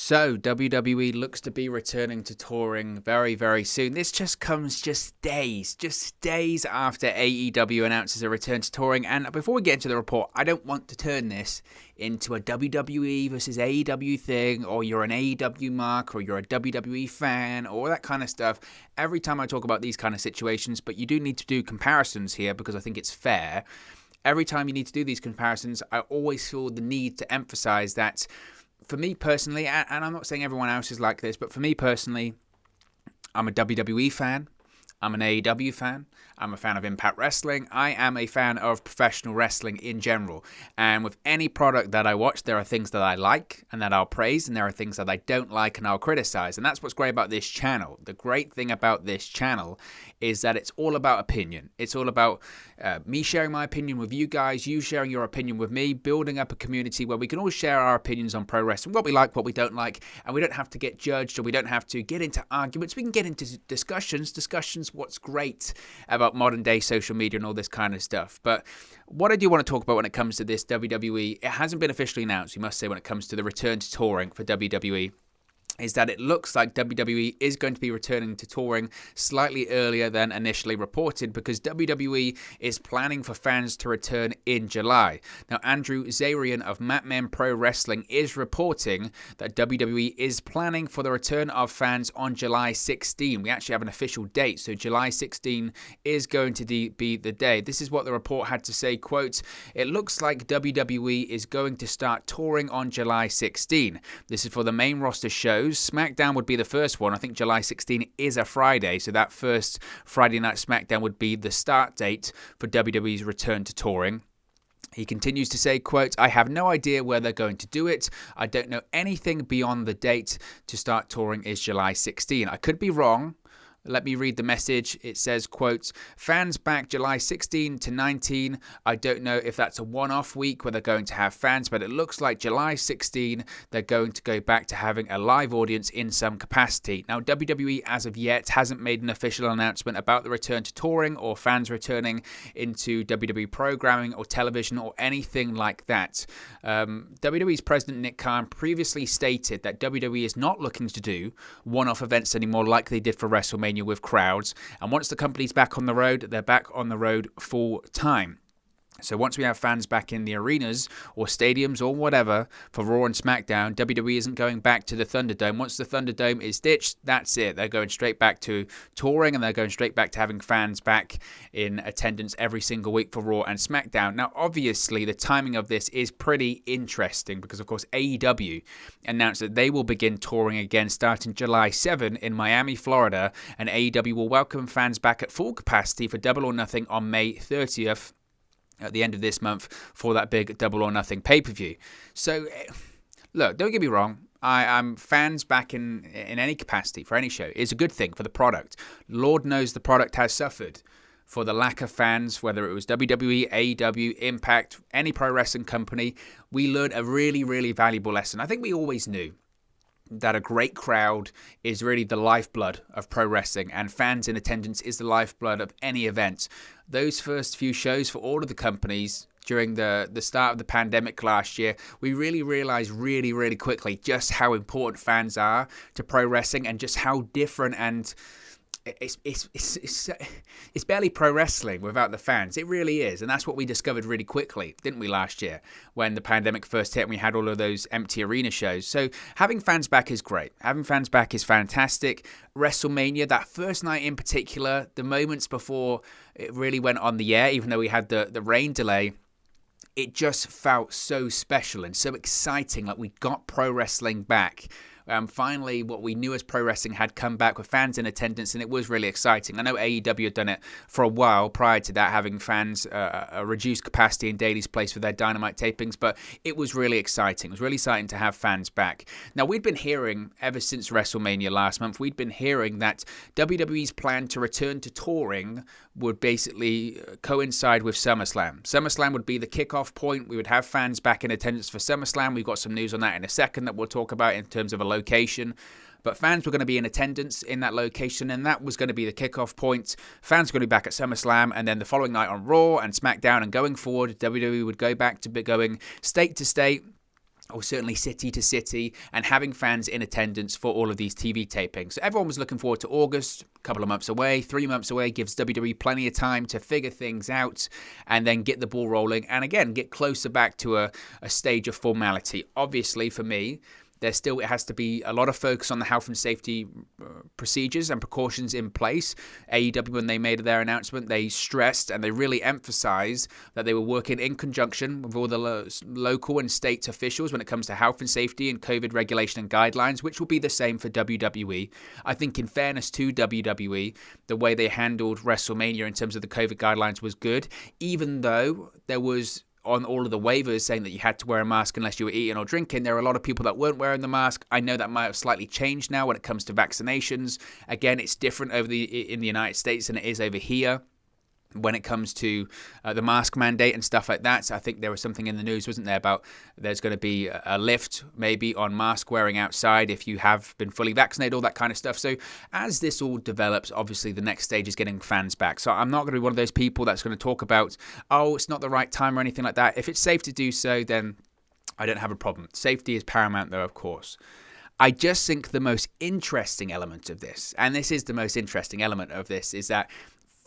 So, WWE looks to be returning to touring very, very soon. This just comes just days after AEW announces a return to touring. And before we get into the report, I don't want to turn this into a WWE versus AEW thing, or you're an AEW mark, or you're a WWE fan, or that kind of stuff. Every time I talk about these kind of situations, but you do need to do comparisons here because I think it's fair. Every time you need to do these comparisons, I always feel the need to emphasize that for me personally, and I'm not saying everyone else is like this, but for me personally, I'm a WWE fan. I'm an AEW fan. I'm a fan of Impact Wrestling. I am a fan of professional wrestling in general. And with any product that I watch, there are things that I like and that I'll praise, and there are things that I don't like and I'll criticize. And that's what's great about this channel. The great thing about this channel is that it's all about opinion. It's all about me sharing my opinion with you guys, you sharing your opinion with me, building up a community where we can all share our opinions on pro wrestling, what we like, what we don't like, and we don't have to get judged, or we don't have to get into arguments. We can get into discussions, what's great about modern day social media and all this kind of stuff. But what I do want to talk about when it comes to this WWE, it hasn't been officially announced, we must say, when it comes to the return to touring for WWE, is that it looks like WWE is going to be returning to touring slightly earlier than initially reported, because WWE is planning for fans to return in July. Now, Andrew Zarian of Mat Men Pro Wrestling is reporting that WWE is planning for the return of fans on July 16. We actually have an official date, so July 16 is going to be the day. This is what the report had to say, quote, "It looks like WWE is going to start touring on July 16. This is for the main roster shows. SmackDown would be the first one. I think July 16 is a Friday, so that first Friday night SmackDown would be the start date for WWE's return to touring." He continues to say, quote, "I have no idea where they're going to do it. I don't know anything beyond the date to start touring is July 16. I could be wrong. Let me read the message. It says, quote, "Fans back July 16 to 19. I don't know if that's a one-off week where they're going to have fans, but it looks like July 16, they're going to go back to having a live audience in some capacity." Now, WWE, as of yet, hasn't made an official announcement about the return to touring or fans returning into WWE programming or television or anything like that. WWE's president, Nick Khan, previously stated that WWE is not looking to do one-off events anymore like they did for WrestleMania with crowds, and once the company's back on the road, they're back on the road full time. So once we have fans back in the arenas or stadiums or whatever for Raw and SmackDown, WWE isn't going back to the Thunderdome. Once the Thunderdome is ditched, that's it. They're going straight back to touring, and they're going straight back to having fans back in attendance every single week for Raw and SmackDown. Now, obviously, the timing of this is pretty interesting because, of course, AEW announced that they will begin touring again starting July 7 in Miami, Florida, and AEW will welcome fans back at full capacity for Double or Nothing on May 30th. At the end of this month for that big Double or Nothing pay-per-view. So, look, don't get me wrong. I'm fans back in any capacity for any show is a good thing for the product. Lord knows the product has suffered for the lack of fans, whether it was WWE, AEW, Impact, any pro wrestling company. We learned a really, really valuable lesson. I think we always knew that a great crowd is really the lifeblood of pro wrestling, and fans in attendance is the lifeblood of any event. Those first few shows for all of the companies during the start of the pandemic last year, we really realized really quickly just how important fans are to pro wrestling, and just how different and it's barely pro wrestling without the fans. It really is. And that's what we discovered really quickly, didn't we, last year when the pandemic first hit and we had all of those empty arena shows. So having fans back is great. Having fans back is fantastic. WrestleMania, that first night in particular, the moments before it really went on the air, even though we had the rain delay, it just felt so special and so exciting. Like we got pro wrestling back. Finally, what we knew as pro wrestling had come back with fans in attendance, and it was really exciting. I know AEW had done it for a while prior to that, having fans a reduced capacity in Daily's Place for their Dynamite tapings, but it was really exciting. It was really exciting to have fans back. Now, we'd been hearing, ever since WrestleMania last month, we'd been hearing that WWE's plan to return to touring would basically coincide with SummerSlam. SummerSlam would be the kickoff point. We would have fans back in attendance for SummerSlam. We've got some news on that in a second that we'll talk about in terms of a location. But fans were going to be in attendance in that location, and that was going to be the kickoff point. Fans were going to be back at SummerSlam, and then the following night on Raw and SmackDown, and going forward, WWE would go back to going state to state, or certainly city to city, and having fans in attendance for all of these TV tapings. So everyone was looking forward to August, a couple of months away, 3 months away, gives WWE plenty of time to figure things out and then get the ball rolling and again, get closer back to a stage of formality. Obviously, for me, it has to be a lot of focus on the health and safety procedures and precautions in place. AEW, when they made their announcement, they stressed and they really emphasized that they were working in conjunction with all the local and state officials when it comes to health and safety and COVID regulation and guidelines, which will be the same for WWE. I think in fairness to WWE, the way they handled WrestleMania in terms of the COVID guidelines was good, even though there was on all of the waivers saying that you had to wear a mask unless you were eating or drinking. There are a lot of people that weren't wearing the mask. I know that might have slightly changed now when it comes to vaccinations. Again, it's different in the United States than it is over here when it comes to the mask mandate and stuff like that. So I think there was something in the news, wasn't there, about there's going to be a lift maybe on mask wearing outside if you have been fully vaccinated, all that kind of stuff. So as this all develops, obviously the next stage is getting fans back. So I'm not going to be one of those people that's going to talk about, oh, it's not the right time or anything like that. If it's safe to do so, then I don't have a problem. Safety is paramount though, of course. I just think the most interesting element of this, and this is the most interesting element of this, is that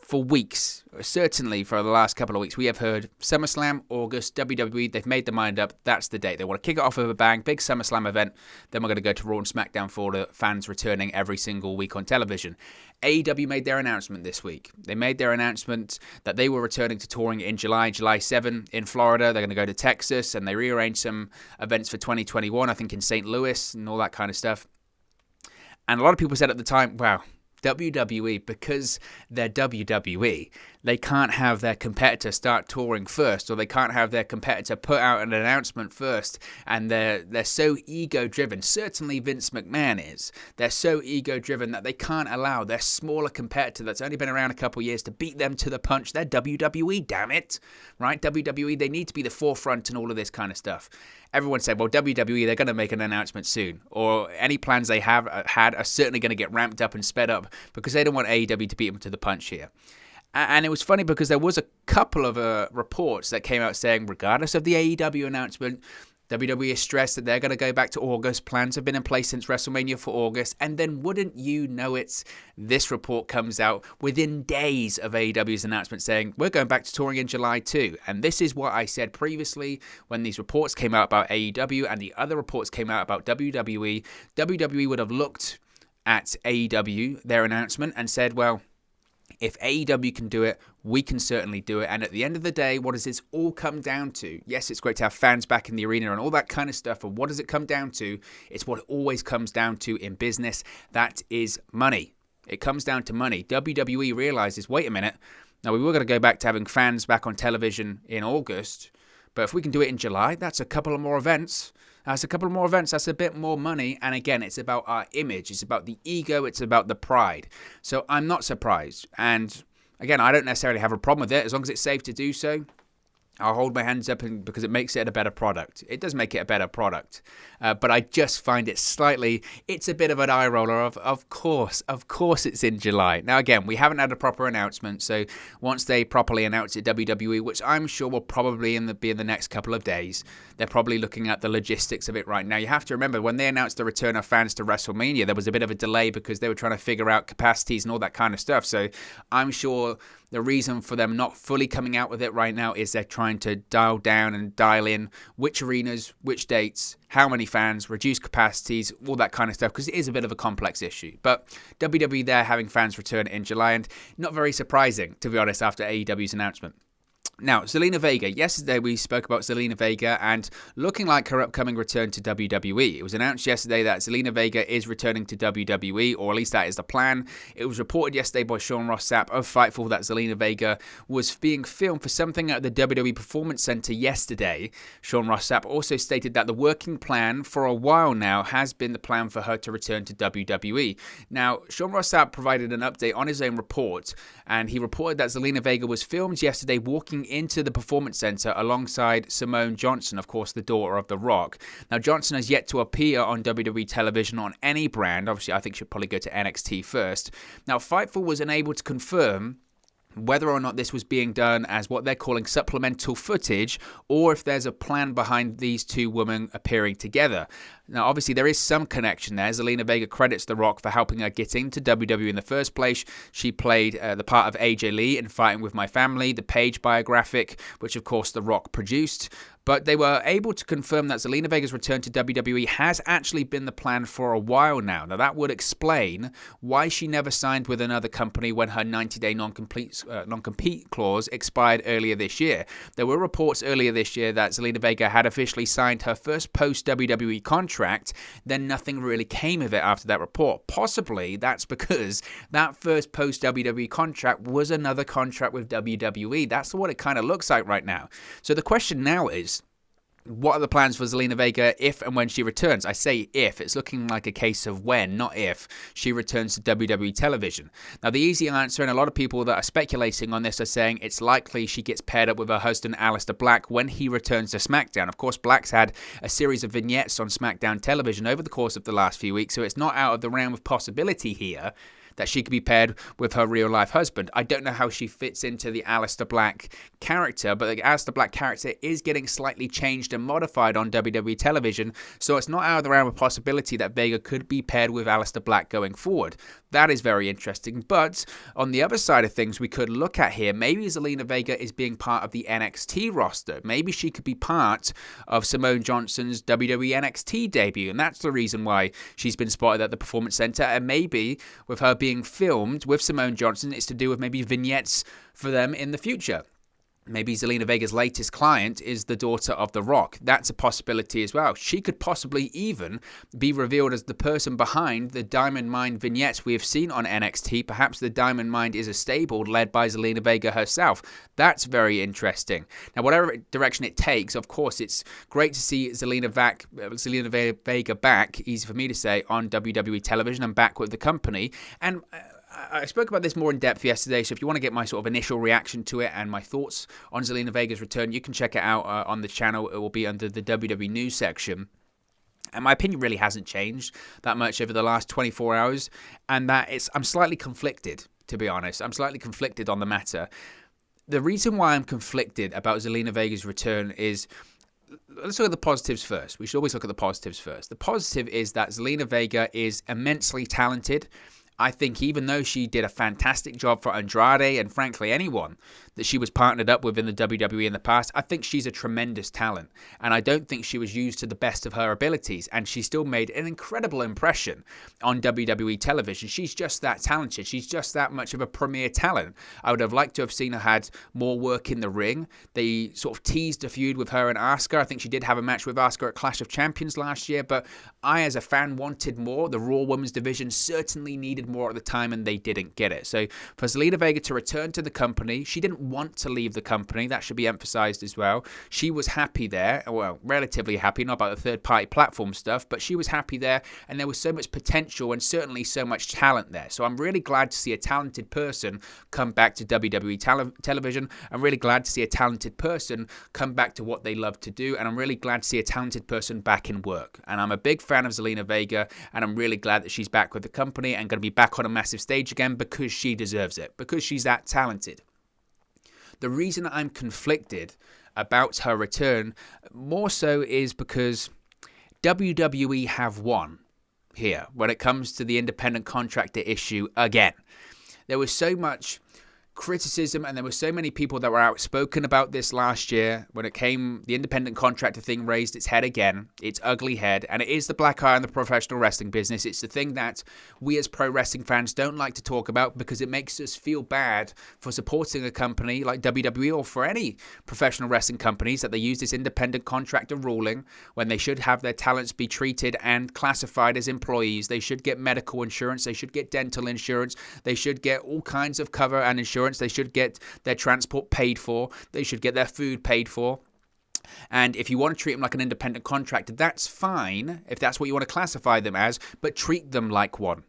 for weeks, certainly for the last couple of weeks, we have heard SummerSlam, August, WWE, they've made their mind up. That's the date. They want to kick it off with a bang, big SummerSlam event. Then we're going to go to Raw and SmackDown for the fans returning every single week on television. AEW made their announcement this week. They made their announcement that they were returning to touring in July 7 in Florida. They're going to go to Texas, and they rearranged some events for 2021, I think in St. Louis and all that kind of stuff. And a lot of people said at the time, wow, WWE, because they're WWE, they can't have their competitor start touring first, or they can't have their competitor put out an announcement first, and they're so ego-driven. Certainly Vince McMahon is. They're so ego-driven that they can't allow their smaller competitor that's only been around a couple of years to beat them to the punch. They're WWE, damn it. Right? WWE, they need to be the forefront and all of this kind of stuff. Everyone said, well, WWE, they're going to make an announcement soon, or any plans they have had are certainly going to get ramped up and sped up because they don't want AEW to beat them to the punch here. And it was funny because there was a couple of reports that came out saying, regardless of the AEW announcement, WWE has stressed that they're going to go back to August. Plans have been in place since WrestleMania for August. And then wouldn't you know it, this report comes out within days of AEW's announcement saying, we're going back to touring in July too. And this is what I said previously when these reports came out about AEW and the other reports came out about WWE. WWE would have looked at AEW, their announcement, and said, well, if AEW can do it, we can certainly do it. And at the end of the day, what does this all come down to? Yes, it's great to have fans back in the arena and all that kind of stuff, but what does it come down to? It's what it always comes down to in business. That is money. It comes down to money. WWE realizes, wait a minute, now we were going to go back to having fans back on television in August, but if we can do it in July, that's a couple of more events. That's a couple of more events. That's a bit more money. And again, it's about our image. It's about the ego. It's about the pride. So I'm not surprised. And again, I don't necessarily have a problem with it. As long as it's safe to do so, I'll hold my hands up because it makes it a better product. It does make it a better product. But I just find it slightly, it's a bit of an eye roller of course it's in July. Now again, we haven't had a proper announcement. So once they properly announce it, WWE, which I'm sure will probably be in the next couple of days, they're probably looking at the logistics of it right now. You have to remember, when they announced the return of fans to WrestleMania, there was a bit of a delay because they were trying to figure out capacities and all that kind of stuff. So I'm sure the reason for them not fully coming out with it right now is they're trying to dial down and dial in which arenas, which dates, how many fans, reduce capacities, all that kind of stuff, because it is a bit of a complex issue. But WWE there having fans return in July, and not very surprising, to be honest, after AEW's announcement. Now, Zelina Vega. Yesterday we spoke about Zelina Vega and looking like her upcoming return to WWE. It was announced yesterday that Zelina Vega is returning to WWE, or at least that is the plan. It was reported yesterday by Sean Ross Sapp of Fightful that Zelina Vega was being filmed for something at the WWE Performance Center yesterday. Sean Ross Sapp also stated that the working plan for a while now has been the plan for her to return to WWE. Now, Sean Ross Sapp provided an update on his own report, and he reported that Zelina Vega was filmed yesterday walking into the Performance Center alongside Simone Johnson, of course, the daughter of The Rock. Now, Johnson has yet to appear on WWE television on any brand. Obviously, I think she'll probably go to NXT first. Now, Fightful was unable to confirm whether or not this was being done as what they're calling supplemental footage, or if there's a plan behind these two women appearing together. Now, obviously, there is some connection there. Zelina Vega credits The Rock for helping her get into WWE in the first place. She played the part of AJ Lee in Fighting With My Family, the Paige biographic, which, of course, The Rock produced. But they were able to confirm that Zelina Vega's return to WWE has actually been the plan for a while now. Now, that would explain why she never signed with another company when her 90-day non-compete clause expired earlier this year. There were reports earlier this year that Zelina Vega had officially signed her first post-WWE contract, then nothing really came of it after that report. Possibly that's because that first post-WWE contract was another contract with WWE. That's what it kind of looks like right now. So the question now is, what are the plans for Zelina Vega if and when she returns? I say if. It's looking like a case of when, not if, she returns to WWE television. Now, the easy answer, and a lot of people that are speculating on this are saying it's likely she gets paired up with her husband, Aleister Black, when he returns to SmackDown. Of course, Black's had a series of vignettes on SmackDown television over the course of the last few weeks, so it's not out of the realm of possibility here that she could be paired with her real-life husband. I don't know how she fits into the Aleister Black character, but the Aleister Black character is getting slightly changed and modified on WWE television, so it's not out of the realm of possibility that Vega could be paired with Aleister Black going forward. That is very interesting, but on the other side of things we could look at here, maybe Zelina Vega is being part of the NXT roster. Maybe she could be part of Simone Johnson's WWE NXT debut, and that's the reason why she's been spotted at the Performance Center, and maybe with her being filmed with Simone Johnson, it's to do with maybe vignettes for them in the future. Maybe Zelina Vega's latest client is the daughter of The Rock. That's a possibility as well. She could possibly even be revealed as the person behind the Diamond Mine vignettes we have seen on NXT. Perhaps the Diamond Mine is a stable led by Zelina Vega herself. That's very interesting. Now, whatever direction it takes, of course, it's great to see Zelina Vega back, easy for me to say, on WWE television and back with the company. And I spoke about this more in depth yesterday, so if you want to get my sort of initial reaction to it and my thoughts on Zelina Vega's return, you can check it out on the channel. It will be under the WWE News section. And my opinion really hasn't changed that much over the last 24 hours, and I'm slightly conflicted, to be honest. I'm slightly conflicted on the matter. The reason why I'm conflicted about Zelina Vega's return is, let's look at the positives first. We should always look at the positives first. The positive is that Zelina Vega is immensely talented. I think even though she did a fantastic job for Andrade and frankly anyone that she was partnered up with in the WWE in the past, I think she's a tremendous talent. And I don't think she was used to the best of her abilities. And she still made an incredible impression on WWE television. She's just that talented. She's just that much of a premier talent. I would have liked to have seen her had more work in the ring. They sort of teased a feud with her and Asuka. I think she did have a match with Asuka at Clash of Champions last year. But I, as a fan, wanted more. The Raw Women's division certainly needed more at the time, and they didn't get it. So for Zelina Vega to return to the company, she didn't want to leave the company. That should be emphasized as well. She was happy there, well, relatively happy, not about the third-party platform stuff, but she was happy there, and there was so much potential and certainly so much talent there. So I'm really glad to see a talented person come back to WWE television. I'm really glad to see a talented person come back to what they love to do, and I'm really glad to see a talented person back in work. And I'm a big fan of Zelina Vega, and I'm really glad that she's back with the company and going to be back on a massive stage again because she deserves it, because she's that talented. The reason I'm conflicted about her return more so is because WWE have won here when it comes to the independent contractor issue again. There was so much criticism and there were so many people that were outspoken about this last year. When it came, the independent contractor thing raised its head again, its ugly head, and it is the black eye in the professional wrestling business. It's the thing that we as pro wrestling fans don't like to talk about because it makes us feel bad for supporting a company like WWE or for any professional wrestling companies that they use this independent contractor ruling when they should have their talents be treated and classified as employees. They should get medical insurance, they should get dental insurance, they should get all kinds of cover and insurance. They should get their transport paid for. They should get their food paid for. And if you want to treat them like an independent contractor, that's fine if that's what you want to classify them as, but treat them like one.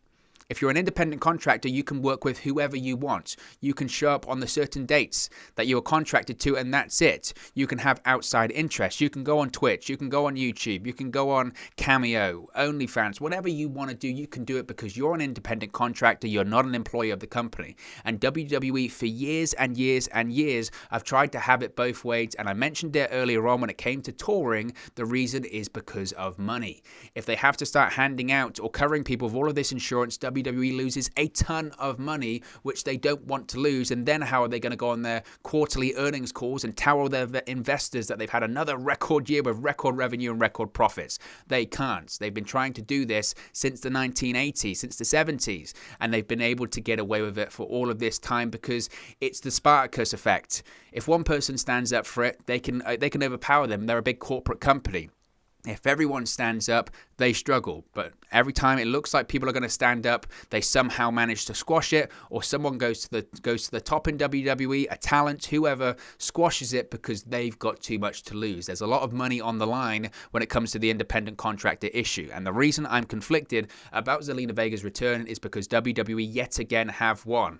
If you're an independent contractor, you can work with whoever you want. You can show up on the certain dates that you are contracted to, and that's it. You can have outside interests. You can go on Twitch. You can go on YouTube. You can go on Cameo, OnlyFans, whatever you want to do, you can do it because you're an independent contractor. You're not an employee of the company. And WWE, for years and years and years, I've tried to have it both ways. And I mentioned it earlier on when it came to touring. The reason is because of money. If they have to start handing out or covering people with all of this insurance, WWE loses a ton of money, which they don't want to lose. And then how are they going to go on their quarterly earnings calls and tell all their investors that they've had another record year with record revenue and record profits? They can't. They've been trying to do this since the 1980s, since the 70s, and they've been able to get away with it for all of this time because it's the Spartacus effect. If one person stands up for it, they can overpower them. They're a big corporate company. If everyone stands up, they struggle. But every time it looks like people are going to stand up, they somehow manage to squash it, or someone goes to the top in WWE, a talent, whoever, squashes it because they've got too much to lose. There's a lot of money on the line when it comes to the independent contractor issue. And the reason I'm conflicted about Zelina Vega's return is because WWE yet again have won.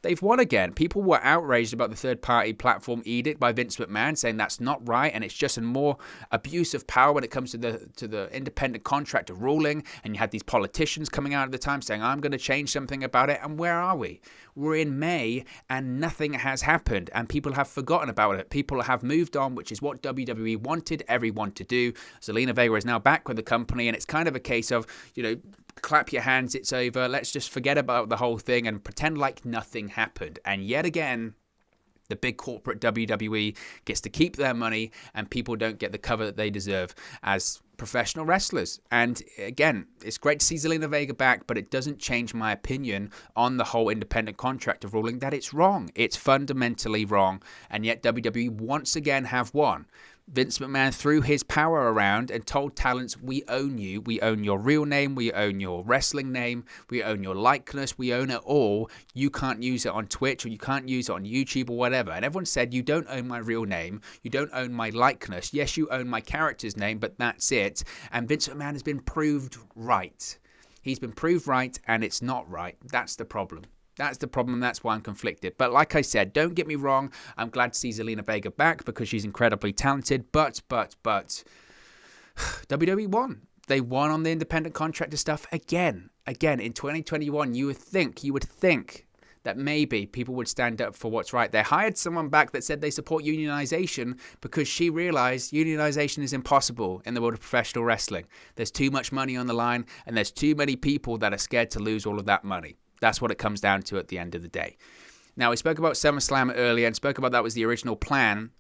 They've won again. People were outraged about the third-party platform edict by Vince McMahon, saying that's not right, and it's just a more abuse of power when it comes to the independent contractor ruling. And you had these politicians coming out at the time saying, I'm going to change something about it. And where are we? We're in May, and nothing has happened, and people have forgotten about it. People have moved on, which is what WWE wanted everyone to do. Zelina Vega is now back with the company, and it's kind of a case of, clap your hands, it's over. Let's just forget about the whole thing and pretend like nothing happened. And yet again, the big corporate WWE gets to keep their money, and people don't get the cover that they deserve as professional wrestlers. And again, it's great to see Zelina Vega back, but it doesn't change my opinion on the whole independent contractor ruling that it's wrong. It's fundamentally wrong, and yet WWE once again have won. Vince McMahon threw his power around and told talents, we own you. We own your real name. We own your wrestling name. We own your likeness. We own it all. You can't use it on Twitch, or you can't use it on YouTube or whatever. And everyone said, you don't own my real name. You don't own my likeness. Yes, you own my character's name, but that's it. And Vince McMahon has been proved right. He's been proved right, and it's not right. That's the problem. That's the problem. That's why I'm conflicted. But like I said, don't get me wrong. I'm glad to see Zelina Vega back because she's incredibly talented. But WWE won. They won on the independent contractor stuff again. Again, in 2021, you would think that maybe people would stand up for what's right. They hired someone back that said they support unionization because she realized unionization is impossible in the world of professional wrestling. There's too much money on the line, and there's too many people that are scared to lose all of that money. That's what it comes down to at the end of the day. Now, we spoke about SummerSlam earlier and spoke about that was the original plan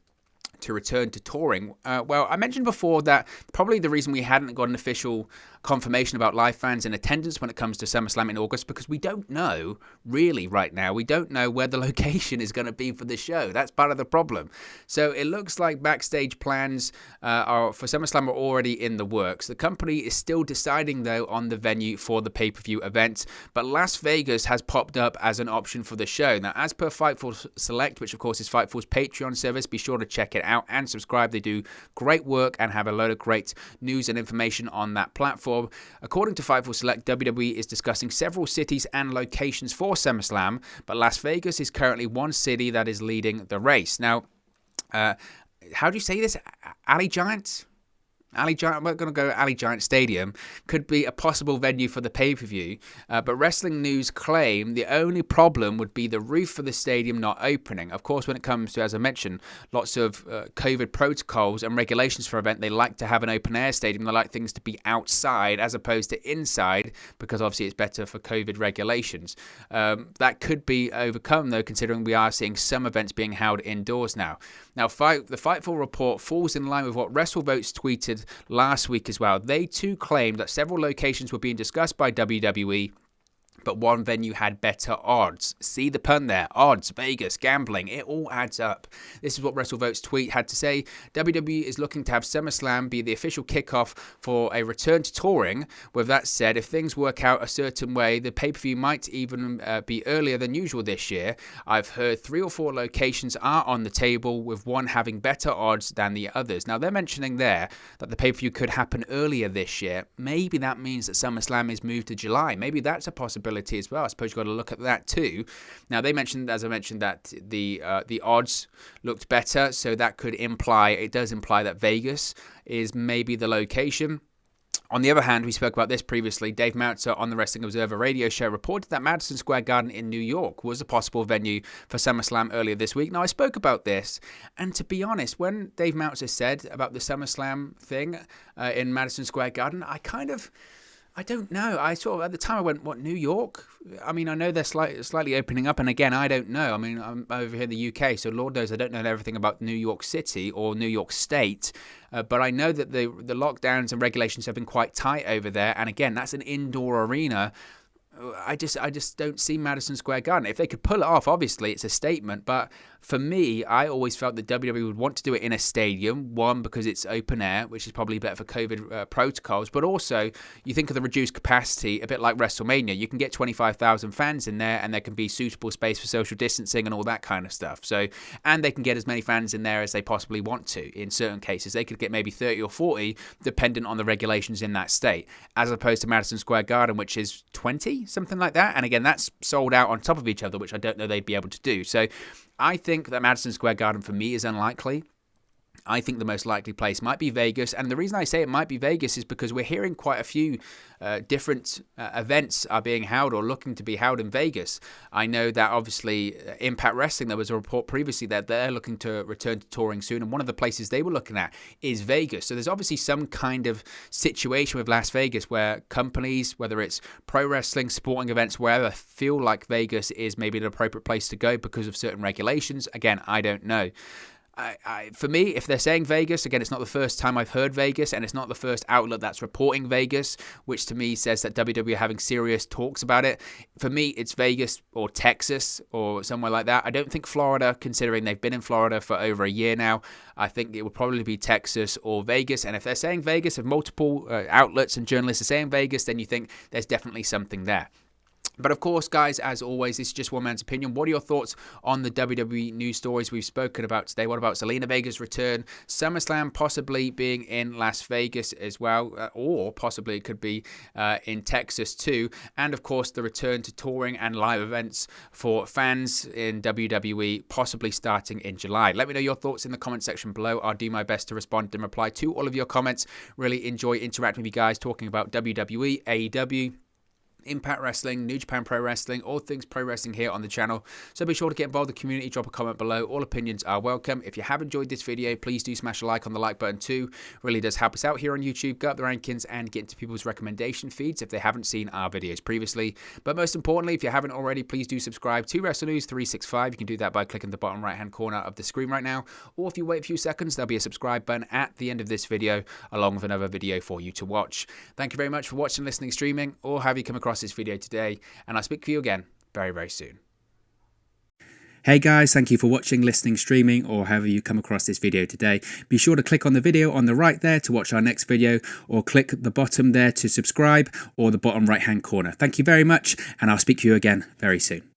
to return to touring. Well, I mentioned before that probably the reason we hadn't got an official confirmation about live fans in attendance when it comes to SummerSlam in August, because we don't know really right now. We don't know where the location is going to be for the show. That's part of the problem. So it looks like backstage plans for SummerSlam are already in the works. The company is still deciding, though, on the venue for the pay-per-view event, but Las Vegas has popped up as an option for the show. Now, as per Fightful Select, which of course is Fightful's Patreon service, be sure to check it out and subscribe. They do great work and have a load of great news and information on that platform. According to Fightful Select, WWE is discussing several cities and locations for SummerSlam, but Las Vegas is currently one city that is leading the race. Now, how do you say this? Allegiant? We're going to go Allegiant Stadium could be a possible venue for the pay-per-view, but Wrestling News claim the only problem would be the roof for the stadium not opening. Of course, when it comes to, as I mentioned, lots of COVID protocols and regulations for an event, they like to have an open-air stadium. They like things to be outside as opposed to inside because obviously it's better for COVID regulations. That could be overcome, though, considering we are seeing some events being held indoors now. Now, the Fightful report falls in line with what WrestleVotes tweeted last week as well. They too claimed that several locations were being discussed by WWE, but one venue had better odds. See the pun there. Odds, Vegas, gambling, it all adds up. This is what WrestleVote's tweet had to say. WWE is looking to have SummerSlam be the official kickoff for a return to touring. With that said, if things work out a certain way, the pay-per-view might even be earlier than usual this year. I've heard 3 or 4 locations are on the table, with one having better odds than the others. Now, they're mentioning there that the pay-per-view could happen earlier this year. Maybe that means that SummerSlam is moved to July. Maybe that's a possibility as well. I suppose you've got to look at that too. Now, they mentioned, as I mentioned, that the odds looked better, so that could imply, it does imply that Vegas is maybe the location. On the other hand, we spoke about this previously. Dave Meltzer on the Wrestling Observer radio show reported that Madison Square Garden in New York was a possible venue for SummerSlam earlier this week. Now, I spoke about this, and to be honest, when Dave Meltzer said about the SummerSlam thing in Madison Square Garden, I don't know. I sort of, at the time I went, what, New York? I mean, I know they're slightly opening up, and again, I don't know. I mean, I'm over here in the UK, so Lord knows I don't know everything about New York City or New York State, but I know that the lockdowns and regulations have been quite tight over there, and again, that's an indoor arena. I just don't see Madison Square Garden. If they could pull it off, obviously it's a statement, but for me, I always felt that WWE would want to do it in a stadium. One, because it's open air, which is probably better for COVID protocols, but also you think of the reduced capacity, a bit like WrestleMania. You can get 25,000 fans in there, and there can be suitable space for social distancing and all that kind of stuff. So, and they can get as many fans in there as they possibly want to. In certain cases, they could get maybe 30 or 40, dependent on the regulations in that state, as opposed to Madison Square Garden, which is 20, something like that. And again, that's sold out on top of each other, which I don't know they'd be able to do. So I think that Madison Square Garden for me is unlikely. I think the most likely place might be Vegas. And the reason I say it might be Vegas is because we're hearing quite a few different events are being held or looking to be held in Vegas. I know that obviously Impact Wrestling, there was a report previously that they're looking to return to touring soon. And one of the places they were looking at is Vegas. So there's obviously some kind of situation with Las Vegas where companies, whether it's pro wrestling, sporting events, wherever, feel like Vegas is maybe an appropriate place to go because of certain regulations. Again, I don't know. For me, if they're saying Vegas, again, it's not the first time I've heard Vegas, and it's not the first outlet that's reporting Vegas, which to me says that WWE are having serious talks about it. For me, it's Vegas or Texas or somewhere like that. I don't think Florida, considering they've been in Florida for over a year now. I think it would probably be Texas or Vegas. And if they're saying Vegas, if multiple outlets and journalists are saying Vegas, then you think there's definitely something there. But of course, guys, as always, this is just one man's opinion. What are your thoughts on the WWE news stories we've spoken about today? What about Zelina Vega's return? SummerSlam possibly being in Las Vegas as well, or possibly it could be in Texas too. And of course, the return to touring and live events for fans in WWE, possibly starting in July. Let me know your thoughts in the comment section below. I'll do my best to respond and reply to all of your comments. Really enjoy interacting with you guys, talking about WWE, AEW, Impact Wrestling, New Japan Pro Wrestling, all things pro wrestling here on the channel. So be sure to get involved in the community, drop a comment below. All opinions are welcome. If you have enjoyed this video, please do smash a like on the like button too. Really does help us out here on YouTube, go up the rankings and get into people's recommendation feeds if they haven't seen our videos previously. But most importantly, if you haven't already, please do subscribe to Wrestle News 365. You can do that by clicking the bottom right hand corner of the screen right now, or if you wait a few seconds, there'll be a subscribe button at the end of this video along with another video for you to watch. Thank you very much for watching, listening, streaming, or have you come across this video today, and I'll speak to you again very, very soon. Hey guys, thank you for watching, listening, streaming, or however you come across this video today. Be sure to click on the video on the right there to watch our next video, or click the bottom there to subscribe, or the bottom right hand corner. Thank you very much, and I'll speak to you again very soon.